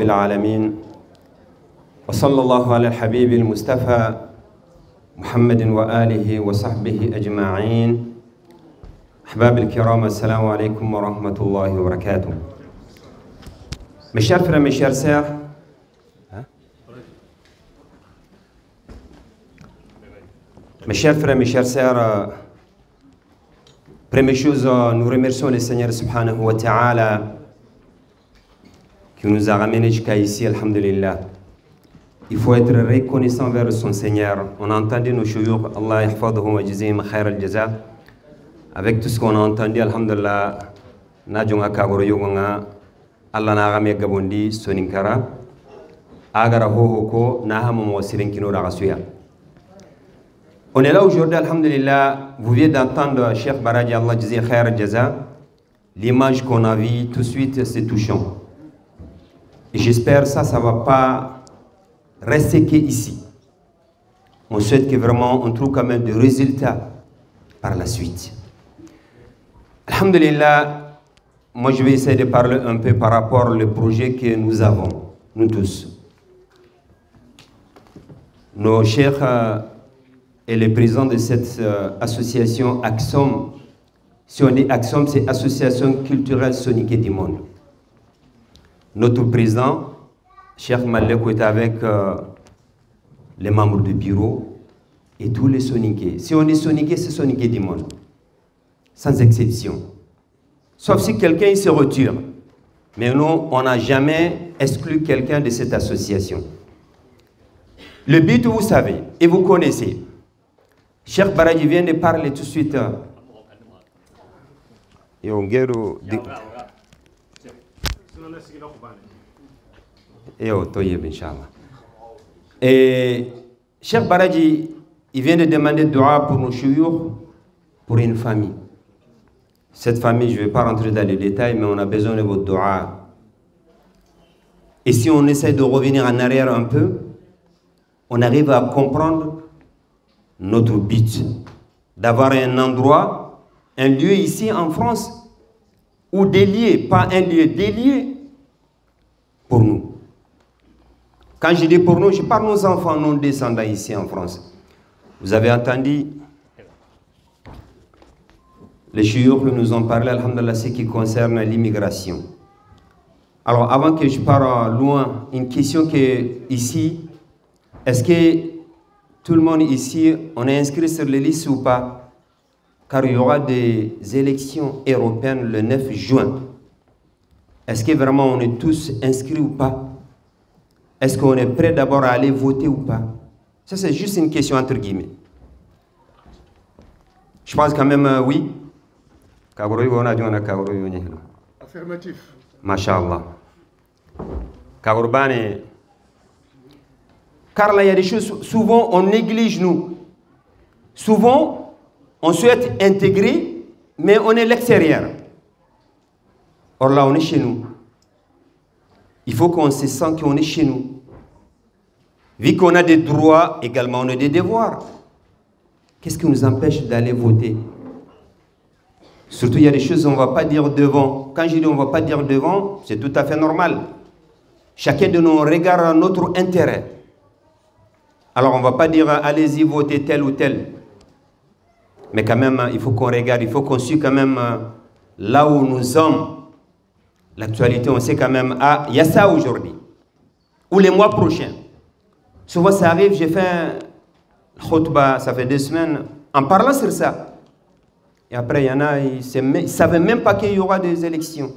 رب العالمين وصلى الله على الحبيب المصطفى محمد وآله وصحبه أجمعين. أحباب الكرام, السلام عليكم ورحمة الله وبركاته. Mes chers frères, mes chères sœurs, première chose, nous remercions le Seigneur subhanahu wa ta'ala qui nous a ramenés jusqu'à ici, alhamdulillah. Il faut être reconnaissant vers son Seigneur. On a entendu nos chouyouk, Allah yahfadhum wa jazihim khair al-jaza. Avec tout ce qu'on a entendu, alhamdulillah, Nadjonga Kagoro Yogonga, Allah na rame gabondi soninkara, agara hohoko, nahamu mwasirin kinora rasuya. On est là aujourd'hui, alhamdulillah. Vous venez d'entendre Cheikh Baraji, Allah jazih khair al-jaza. L'image qu'on a vue tout de suite, c'est touchant. Et j'espère que ça ne va pas rester qu'ici. On souhaite que vraiment on trouve quand même des résultats par la suite. Alhamdulillah, moi je vais essayer de parler un peu par rapport au projet que nous avons, nous tous. Nos cheikhs et le président de cette association AXOM, si on dit AXOM, c'est Association culturelle soniquée du monde. Notre président, Cheikh Malekou, est avec les membres du bureau et tous les soniqués. Si on est soniqué, c'est soniqué du monde. Sans exception. Sauf si quelqu'un se retire. Mais nous, on n'a jamais exclu quelqu'un de cette association. Le but, vous savez, et vous connaissez. Cheikh Baraji vient de parler tout de suite. Et Cheikh Baraji, il vient de demander dua pour nos chouyours, pour une famille. Cette famille, je ne vais pas rentrer dans les détails, mais on a besoin de votre dua. Et si on essaie de revenir en arrière un peu, on arrive à comprendre notre but. D'avoir un endroit, un lieu ici en France, où délié, pas un lieu, délié pour nous. Quand je dis pour nous, je parle de nos enfants, nos descendants ici en France. Vous avez entendu les chouyours qui nous ont parlé, alhamdulillah, ce qui concerne l'immigration. Alors, avant que je parte loin, une question que ici, est-ce que tout le monde ici, on est inscrit sur les listes ou pas? Car il y aura des élections européennes le 9 juin. Est-ce que vraiment on est tous inscrits ou pas? Est-ce qu'on est prêt d'abord à aller voter ou pas? Ça, c'est juste une question entre guillemets. Je pense quand même oui. Affirmatif. Masha'Allah. Car là, il y a des choses, souvent on néglige nous. Souvent, on souhaite intégrer, mais on est l'extérieur. Or là, on est chez nous. Il faut qu'on se sente qu'on est chez nous. Vu qu'on a des droits, également on a des devoirs. Qu'est-ce qui nous empêche d'aller voter? Surtout, il y a des choses qu'on ne va pas dire devant. Quand je dis on ne va pas dire devant, c'est tout à fait normal. Chacun de nous regarde notre intérêt. Alors, on ne va pas dire allez-y voter tel ou tel. Mais quand même, il faut qu'on regarde, il faut qu'on suive quand même là où nous sommes. L'actualité, on sait quand même, ah, il y a ça aujourd'hui. Ou les mois prochains. Souvent, ça arrive, j'ai fait un khutbah, ça fait 2 semaines, en parlant sur ça. Et après, il y en a, ils ne savaient même pas qu'il y aura des élections.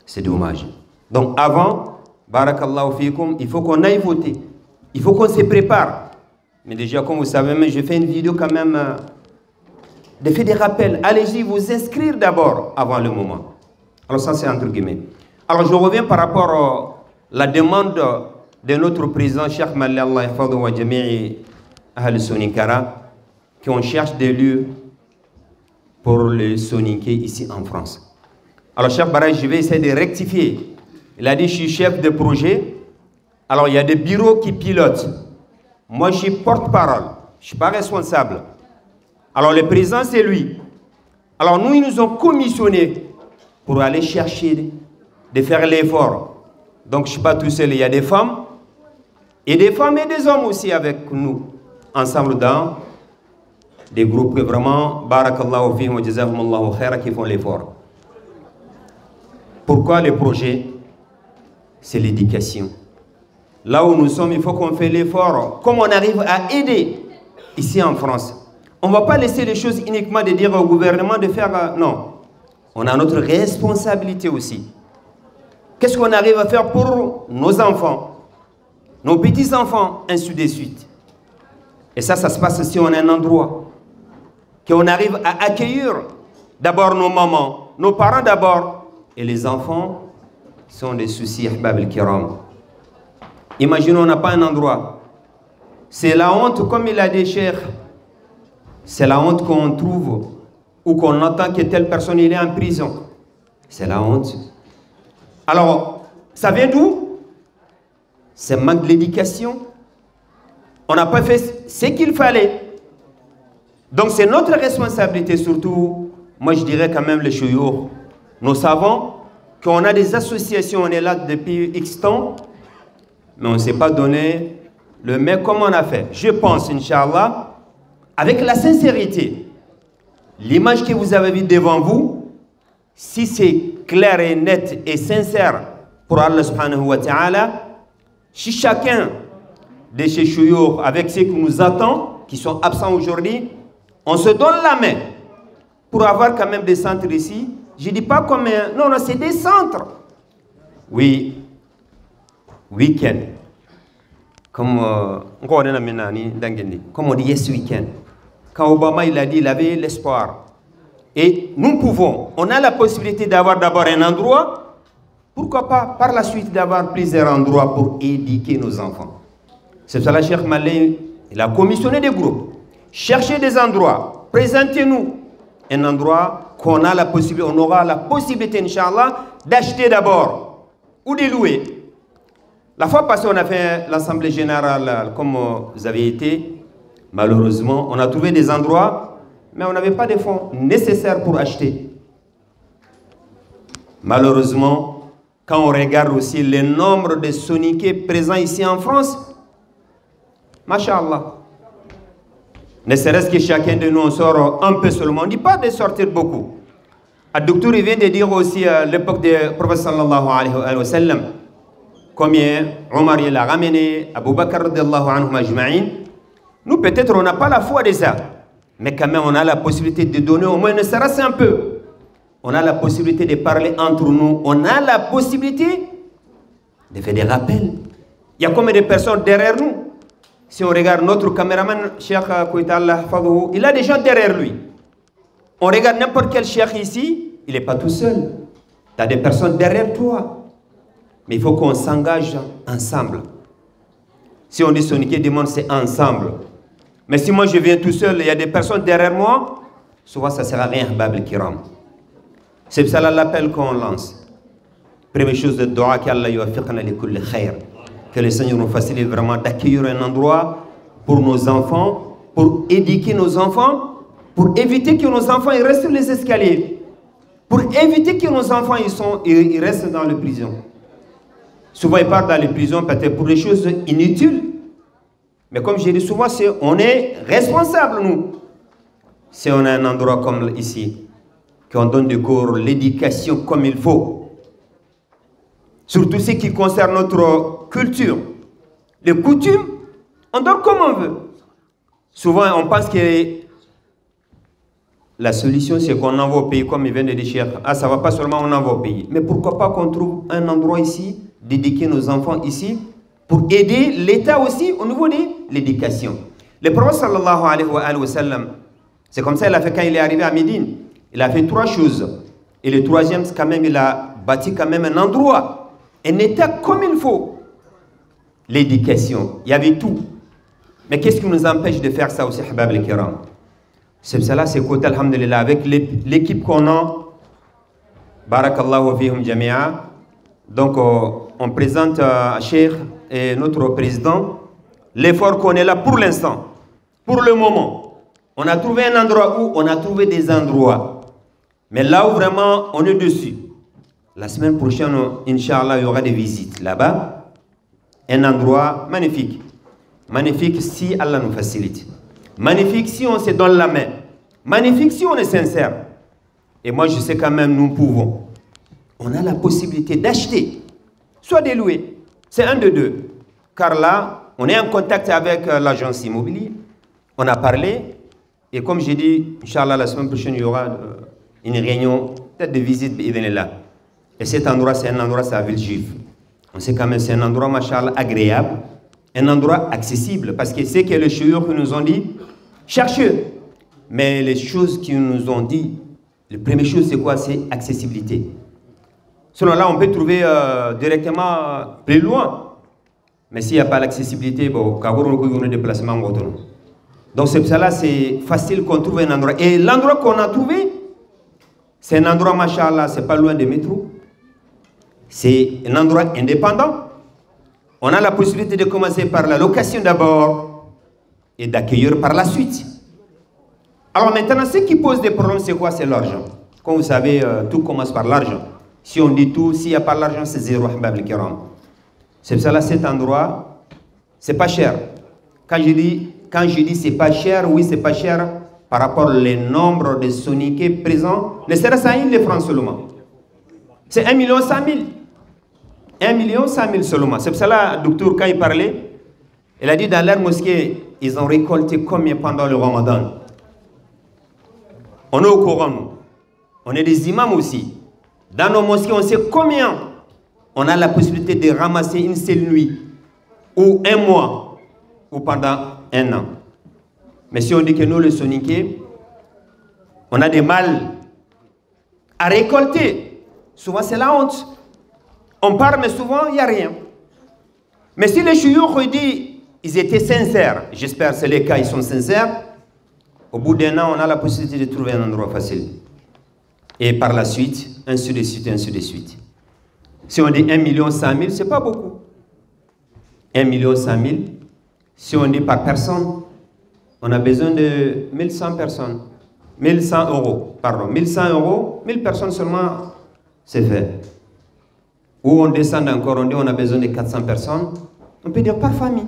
C'est dommage. Donc, avant, barakallahu fikum, il faut qu'on aille voter. Il faut qu'on se prépare. Mais déjà, comme vous savez, je fais une vidéo quand même de faire des rappels. Allez-y vous inscrire d'abord avant le moment. Alors ça, c'est entre guillemets. Alors, je reviens par rapport à la demande de notre président, Cheikh Malli Allah yahfadhu wa jami'i ahl Soninkara, qu'on cherche des lieux pour les Soninké ici en France. Alors, Cheikh Baraji, je vais essayer de rectifier. Il a dit, je suis chef de projet. Alors, il y a des bureaux qui pilotent. Moi, je suis porte-parole. Je ne suis pas responsable. Alors, le président, c'est lui. Alors, nous, ils nous ont commissionné pour aller chercher, de faire l'effort Donc je ne suis pas tout seul, il y a des femmes. Et des femmes et des hommes aussi avec nous. Ensemble dans des groupes que vraiment, barakallahu fihim wa jazahumallahu khaira, qui font l'effort. Pourquoi les projets? C'est l'éducation. Là où nous sommes, il faut qu'on fasse l'effort. Comme on arrive à aider ici en France. On ne va pas laisser les choses uniquement de dire au gouvernement de faire... Non. On a notre responsabilité aussi. Qu'est-ce qu'on arrive à faire pour nos enfants, nos petits-enfants, ainsi de suite. Et ça se passe si on a un endroit. Qu'on arrive à accueillir d'abord nos mamans, nos parents d'abord. Et les enfants sont des soucis, ahbab al-kiram. Imaginons, on n'a pas un endroit. C'est la honte, comme il a dit, Cheikh. C'est la honte qu'on trouve ou qu'on entend que telle personne il est en prison. C'est la honte. Alors, ça vient d'où? C'est manque de l'éducation. On n'a pas fait ce qu'il fallait. Donc c'est notre responsabilité, surtout, moi je dirais quand même les chouyours. Nous savons qu'on a des associations, on est là depuis X temps, mais on ne s'est pas donné le mais comme on a fait. Je pense, Inch'Allah, avec la sincérité, l'image que vous avez vue devant vous, si c'est clair et net et sincère pour Allah subhanahu wa ta'ala, si chacun de ces chouyours, avec ceux qui nous attendent, qui sont absents aujourd'hui, on se donne la main pour avoir quand même des centres ici. Je ne dis pas combien, non, non, c'est des centres. Oui, week-end. Comme on dit yes week-end. Quand Obama il a dit, il avait l'espoir. Et nous pouvons, on a la possibilité d'avoir d'abord un endroit, pourquoi pas par la suite d'avoir plusieurs endroits pour éduquer nos enfants. C'est pour ça que Cheikh Malé, il a commissionné des groupes. Cherchez des endroits, présentez-nous un endroit qu'on a la possibilité, on aura la possibilité, Inch'Allah, d'acheter d'abord ou de louer. La fois passée, on a fait l'Assemblée Générale, comme vous avez été. Malheureusement, on a trouvé des endroits, mais on n'avait pas de fonds nécessaires pour acheter. Malheureusement, quand on regarde aussi le nombre de soniqués présents ici en France, Masha'Allah. Ne serait-ce que chacun de nous en sort un peu seulement. On ne dit pas de sortir beaucoup. Le docteur vient de dire aussi à l'époque du prophète sallallahu alayhi wa sallam combien Omar l'a ramené, Abu Bakr radiallahu anhu majma'in. Nous peut-être on n'a pas la foi de ça. Mais quand même on a la possibilité de donner au moins ne serait-ce un peu. On a la possibilité de parler entre nous. On a la possibilité de faire des rappels. Il y a combien de personnes derrière nous? Si on regarde notre caméraman, Cheikh Kouitallah Fadou, il a des gens derrière lui. On regarde n'importe quel cheikh ici, il n'est pas tout seul. Tu as des personnes derrière toi. Mais il faut qu'on s'engage ensemble. Si on dit soniquer demande, c'est ensemble. Mais si moi je viens tout seul, il y a des personnes derrière moi, souvent ça ne sert à rien, Babel Kiram. C'est ça l'appel qu'on lance. Première chose de dua, qu'Allah yuafiqna li kulli khair. Que le Seigneur nous facilite vraiment d'accueillir un endroit pour nos enfants, pour éduquer nos enfants, pour éviter que nos enfants ils restent sur les escaliers, pour éviter que nos enfants ils restent dans les prisons. Souvent ils partent dans les prisons peut-être pour des choses inutiles, mais comme je dis souvent, on est responsable nous. Si on a un endroit comme ici, qu'on donne des cours, l'éducation comme il faut, surtout ce qui concerne notre culture. Les coutumes, on dort comme on veut. Souvent, on pense que la solution, c'est qu'on envoie au pays, comme il vient de dire, ah, ça ne va pas seulement, on envoie au pays. Mais pourquoi pas qu'on trouve un endroit ici, d'éduquer nos enfants ici, pour aider l'État aussi au niveau de l'éducation. Le prophète sallallahu alayhi wa sallam, c'est comme ça qu'il a fait quand il est arrivé à Médine. Il a fait 3 choses. Et le 3e, quand même, il a bâti quand même un endroit. Un État comme il faut. L'éducation, il y avait tout. Mais qu'est-ce qui nous empêche de faire ça aussi, Habab al-Kiram? C'est cela, c'est côté, alhamdulillah, avec l'équipe qu'on a, barakallahu fihum jami'a. Donc, on présente à Cheikh et notre président l'effort qu'on est là pour l'instant, pour le moment. On a trouvé un endroit où on a trouvé des endroits. Mais là où vraiment on est dessus, La semaine prochaine, Inch'Allah, il y aura des visites là-bas. Un endroit magnifique. Magnifique si Allah nous facilite. Magnifique si on se donne la main. Magnifique si on est sincère. Et moi, je sais quand même, nous pouvons. On a la possibilité d'acheter, soit de louer. C'est un de deux. Car là, on est en contact avec l'agence immobilière. On a parlé. Et comme j'ai dit, Inch'Allah, la semaine prochaine, il y aura une réunion, peut-être de visite, là. Et cet endroit, c'est un endroit, c'est la ville juive. On sait quand même, c'est un endroit, machallah, agréable, un endroit accessible. Parce que c'est que les chouyours qui nous ont dit, cherchez. Mais les choses qu'ils nous ont dit, la première chose, c'est quoi? C'est accessibilité. Selon là, on peut trouver directement plus loin. Mais s'il n'y a pas l'accessibilité, bon, on a des déplacements. Donc c'est pour cela, c'est facile qu'on trouve un endroit. Et l'endroit qu'on a trouvé, c'est un endroit, machallah, c'est pas loin des métros. C'est un endroit indépendant. On a la possibilité de commencer par la location d'abord et d'accueillir par la suite. Alors maintenant, ce qui pose des problèmes, c'est quoi? C'est l'argent. Comme vous savez, tout commence par l'argent. Si on dit tout, s'il n'y a pas l'argent, c'est zéro. C'est pour cela, cet endroit, c'est pas cher. Quand je dis c'est pas cher, oui, c'est pas cher par rapport au nombre de soniqués présents. Ne serait-ce à 1 franc seulement. C'est 1 100 000. 1 100 000 seulement. C'est pour cela, le docteur, quand il parlait, il a dit dans leur mosquée, ils ont récolté combien pendant le Ramadan? On est au courant, nous. On est des imams aussi. Dans nos mosquées, on sait combien on a la possibilité de ramasser une seule nuit, ou un mois, ou pendant un an. Mais si on dit que nous, les soniqués, on a des mal à récolter, souvent c'est la honte. On parle, mais souvent, il n'y a rien. Mais si les chouyours disent ils étaient sincères, j'espère que c'est le cas, ils sont sincères, au bout d'un an, on a la possibilité de trouver un endroit facile. Et par la suite, ainsi de suite, ainsi de suite. Si on dit 1 100 000, ce n'est pas beaucoup. 1 100 000, si on dit par personne, on a besoin de 1100 personnes. 1100 euros, pardon. 1100 euros, 1000 personnes seulement, c'est fait. Ou on descend encore, on dit on a besoin de 400 personnes. On peut dire par famille.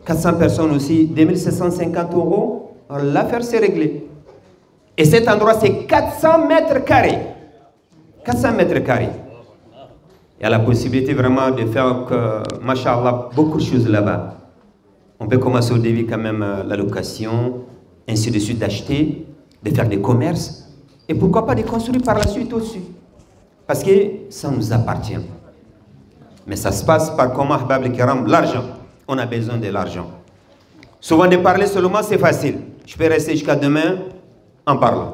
400 personnes aussi, 2750 euros, l'affaire s'est réglée. Et cet endroit, c'est 400 mètres carrés. 400 mètres carrés. Il y a la possibilité vraiment de faire, machallah, beaucoup de choses là-bas. On peut commencer au début quand même la location, ainsi de suite d'acheter, de faire des commerces, et pourquoi pas de construire par la suite au-dessus. Parce que ça nous appartient. Mais ça se passe par comment, Ahbab al-Kiram, l'argent. On a besoin de l'argent. Souvent de parler seulement, c'est facile. Je peux rester jusqu'à demain en parlant.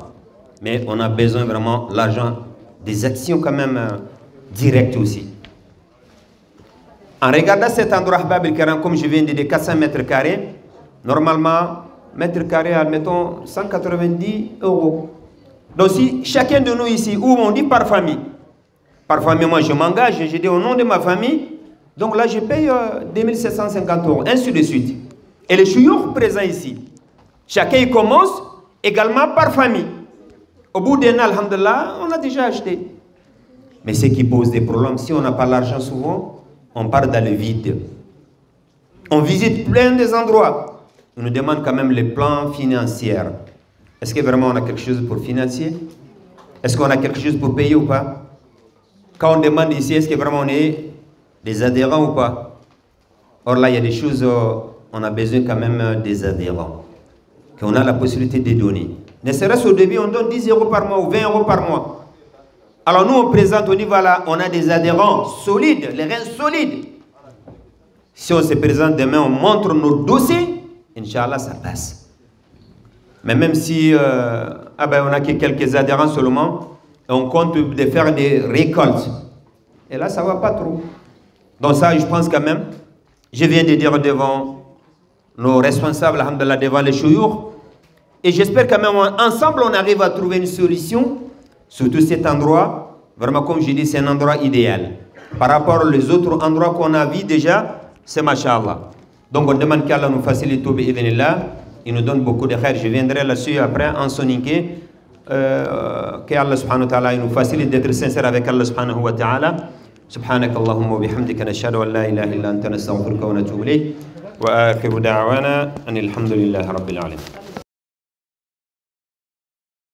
Mais on a besoin vraiment de l'argent, des actions quand même directes aussi. En regardant cet endroit, Ahbab al-Kiram, comme je viens de dire, 400 mètres carrés, normalement, mètre carré, admettons, 190 euros. Donc si chacun de nous ici, où on dit par famille, moi je m'engage, je dis au nom de ma famille, donc là je paye 2750 euros, ainsi de suite. Et les chouyours présents ici, chacun il commence également par famille. Au bout d'un an, alhamdulillah, on a déjà acheté. Mais ce qui pose des problèmes, si on n'a pas l'argent souvent, on part dans le vide. On visite plein des endroits. On nous demande quand même les plans financiers. Est-ce que vraiment on a quelque chose pour financer? Est-ce qu'on a quelque chose pour payer ou pas? Quand on demande ici, est-ce que vraiment on est des adhérents ou pas? Or là, il y a des choses, on a besoin quand même des adhérents. Qu'on a la possibilité de donner. Ne serait-ce au début, on donne 10 euros par mois ou 20 euros par mois. Alors nous, on présente, on dit voilà, on a des adhérents solides, les reins solides. Si on se présente demain, on montre nos dossiers, Inch'Allah, ça passe. Mais même si on a que quelques adhérents seulement, on compte de faire des récoltes. Et là, ça ne va pas trop. Donc ça, je pense quand même, je viens de dire devant nos responsables, alhamdoulilah, devant les chouyours, et j'espère quand même, ensemble, on arrive à trouver une solution, surtout cet endroit, vraiment comme je dis, c'est un endroit idéal. Par rapport aux autres endroits qu'on a vus déjà, c'est machallah. Donc on demande qu'Allah nous facilite, il nous donne beaucoup de khair. Je viendrai là-dessus après en soniqué qu'Allah subhanahu wa ta'ala nous facilite d'être sincère avec Allah subhanahu wa ta'ala. سبحانك اللهم وبحمدك نشهد أن لا إله إلا أنت نستغفرك ونتوب إليك وآخر دعوانا أن الحمد لله رب العالمين.